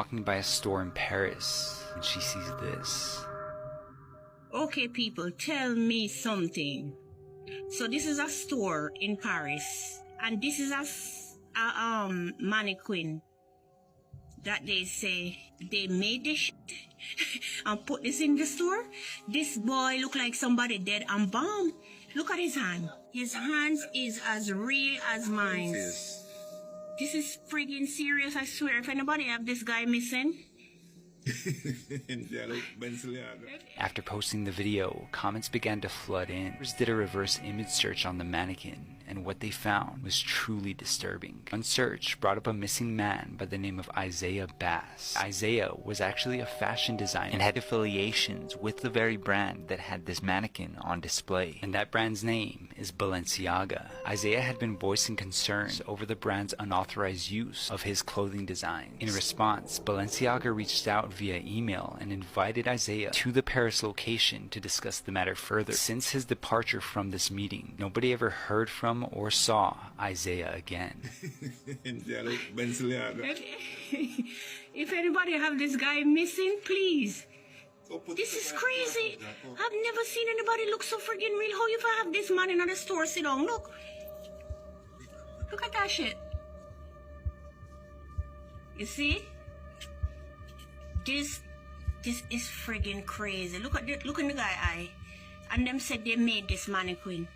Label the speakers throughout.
Speaker 1: walking by a store in Paris when she sees this.
Speaker 2: Okay, people, tell me something. So this is a store in Paris, and this is a mannequin that they say they made this shit and put this in the store. This boy look like somebody dead and bomb. Look at his hand. His hands is as real as mine. This is friggin' serious, I swear. If anybody have this guy missing.
Speaker 1: After posting the video, comments began to flood in. Others did a reverse image search on the mannequin, and what they found was truly disturbing. One search brought up a missing man by the name of Isaiah Bass. Isaiah was actually a fashion designer and had affiliations with the very brand that had this mannequin on display, and that brand's name is Balenciaga. Isaiah had been voicing concerns over the brand's unauthorized use of his clothing designs. In response, Balenciaga reached out via email and invited Isaiah to the Paris location to discuss the matter further. Since his departure from this meeting, nobody ever heard from or saw Isaiah again.
Speaker 2: If anybody have this guy missing, please. This is crazy. I've never seen anybody look so friggin' real. How you have this man in the store sit down? Look. Look at that shit. You see? This is friggin' crazy. Look in the guy eye. And them said they made this mannequin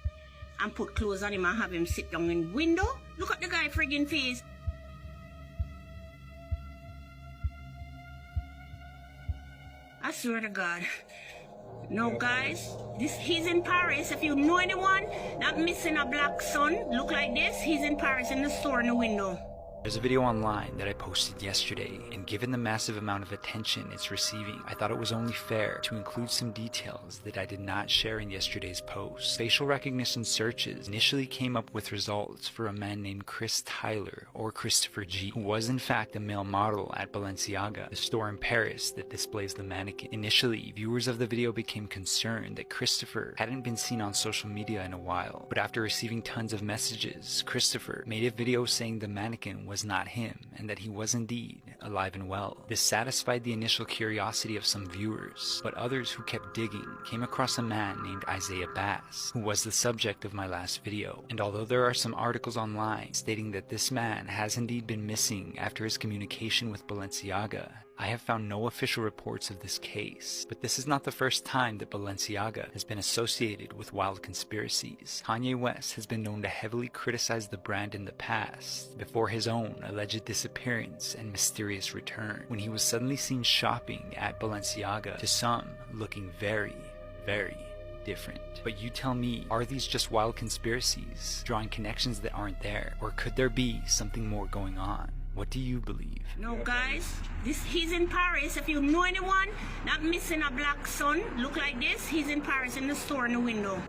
Speaker 2: and put clothes on him and have him sit down in the window. Look at the guy friggin' face. I swear to God. No, guys, he's in Paris. If you know anyone that missing a black son look like this, he's in Paris in the store in the window.
Speaker 1: There's a video online that I posted yesterday, and given the massive amount of attention it's receiving, I thought it was only fair to include some details that I did not share in yesterday's post. Facial recognition searches initially came up with results for a man named Chris Tyler, or Christopher G, who was in fact a male model at Balenciaga, the store in Paris that displays the mannequin. Initially, viewers of the video became concerned that Christopher hadn't been seen on social media in a while, but after receiving tons of messages, Christopher made a video saying the mannequin was not him, and that he was indeed alive and well. This satisfied the initial curiosity of some viewers, but others who kept digging came across a man named Isaiah Bass, who was the subject of my last video. And although there are some articles online stating that this man has indeed been missing after his communication with Balenciaga, I have found no official reports of this case, but this is not the first time that Balenciaga has been associated with wild conspiracies. Kanye West has been known to heavily criticize the brand in the past, before his own alleged disappearance and mysterious return, when he was suddenly seen shopping at Balenciaga, to some looking very, very different. But you tell me, are these just wild conspiracies, drawing connections that aren't there, or could there be something more going on? What do you believe?
Speaker 2: No, guys, he's in Paris. If you know anyone that missing a black son look like this, he's in Paris in the store in the window.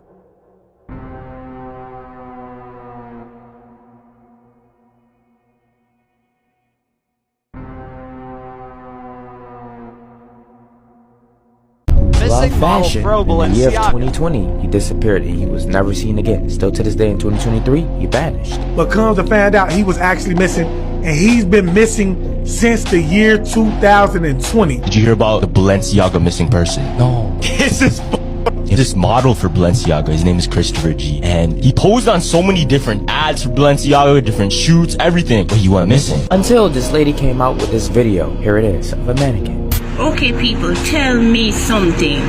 Speaker 3: Fashion. In the year of 2020, he disappeared and he was never seen again. Still to this day in 2023, he vanished.
Speaker 4: But comes to find out he was actually missing, and he's been missing since the year 2020.
Speaker 5: Did you hear about the Balenciaga missing person?
Speaker 3: No.
Speaker 5: It's this model for Balenciaga. His name is Christopher G, and he posed on so many different ads for Balenciaga, different shoots, everything, but he went missing.
Speaker 3: Until this lady came out with this video. Here it is, of a mannequin.
Speaker 2: Okay, people, tell me something.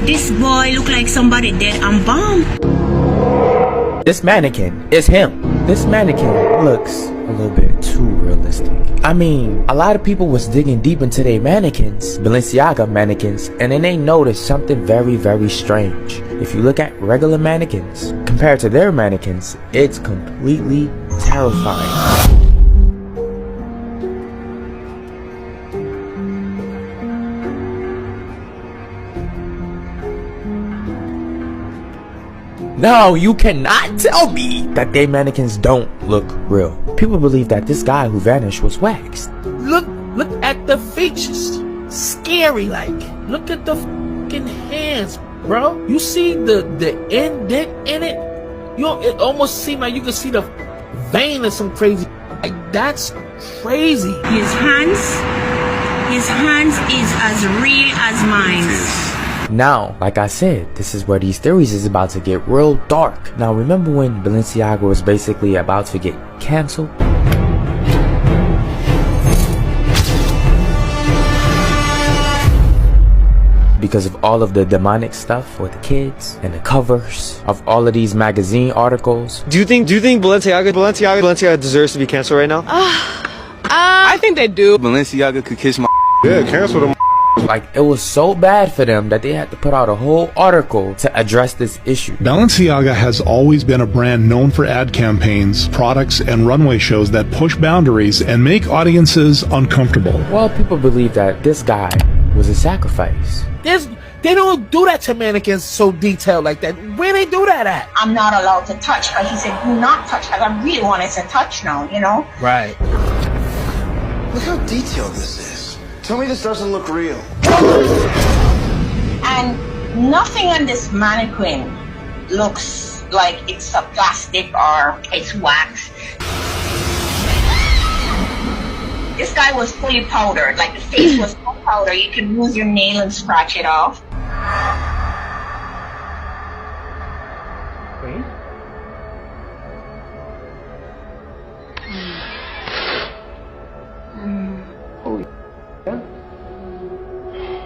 Speaker 2: This boy look like somebody dead and bomb.
Speaker 3: This mannequin is him. This mannequin looks a little bit too realistic. I mean, a lot of people was digging deep into their mannequins, Balenciaga mannequins, and then they noticed something very, very strange. If you look at regular mannequins compared to their mannequins, it's completely terrifying. No, you cannot tell me that they mannequins don't look real. People believe that this guy who vanished was waxed. Look at the features. Scary, like. Look at the fucking hands, bro. You see the indent in it? It almost seems like you can see the vein of some crazy. Like, that's crazy.
Speaker 2: His hands His hands is as real as mine.
Speaker 3: Now, like I said, this is where these theories is about to get real dark. Now, remember when Balenciaga was basically about to get canceled? Because of all of the demonic stuff with the kids and the covers of all of these magazine articles.
Speaker 6: Do you think Balenciaga deserves to be canceled right now?
Speaker 7: I think they do.
Speaker 8: Balenciaga could kiss my.
Speaker 4: Yeah, cancel them.
Speaker 3: Like, it was so bad for them that they had to put out a whole article to address this issue.
Speaker 9: Balenciaga has always been a brand known for ad campaigns, products, and runway shows that push boundaries and make audiences uncomfortable.
Speaker 3: Well, people believe that this guy was a sacrifice.
Speaker 7: They don't do that to mannequins so detailed like that. Where they do that at?
Speaker 2: I'm not allowed to touch, but he said, do not touch, because I really wanted to touch now, you know?
Speaker 7: Right.
Speaker 8: Look how detailed this is. Tell me this doesn't look real.
Speaker 2: And nothing on this mannequin looks like it's a plastic or it's wax. This guy was fully powdered, like the face was full powder. You could use your nail and scratch it off.
Speaker 7: Holy yeah?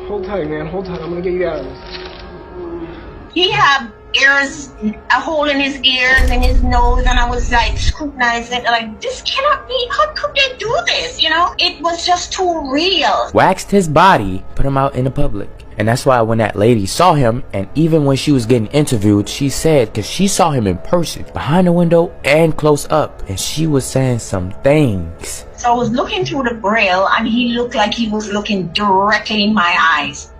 Speaker 7: Hold tight, man. Hold tight. I'm gonna get you out of this.
Speaker 2: He had ears, a hole in his ears and his nose, and I was like scrutinizing, like, this cannot be, how could they do this, you know? It was just too real.
Speaker 3: Waxed his body, put him out in the public. And that's why when that lady saw him, and even when she was getting interviewed, she said, because she saw him in person, behind the window and close up, and she was saying some things.
Speaker 2: So I was looking through the braille, and he looked like he was looking directly in my eyes.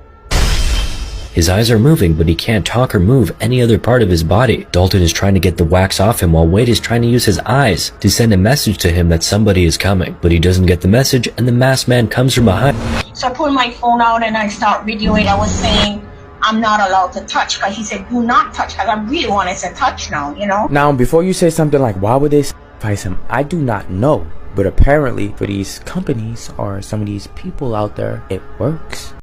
Speaker 10: His eyes are moving, but he can't talk or move any other part of his body. Dalton is trying to get the wax off him while Wade is trying to use his eyes to send a message to him that somebody is coming. But he doesn't get the message, and the masked man comes from behind.
Speaker 2: So I pulled my phone out and I start videoing. I was saying, I'm not allowed to touch, but he said, do not touch, because I really wanted to touch now, you know?
Speaker 3: Now, before you say something like, why would they sacrifice him? I do not know. But apparently, for these companies or some of these people out there, it works.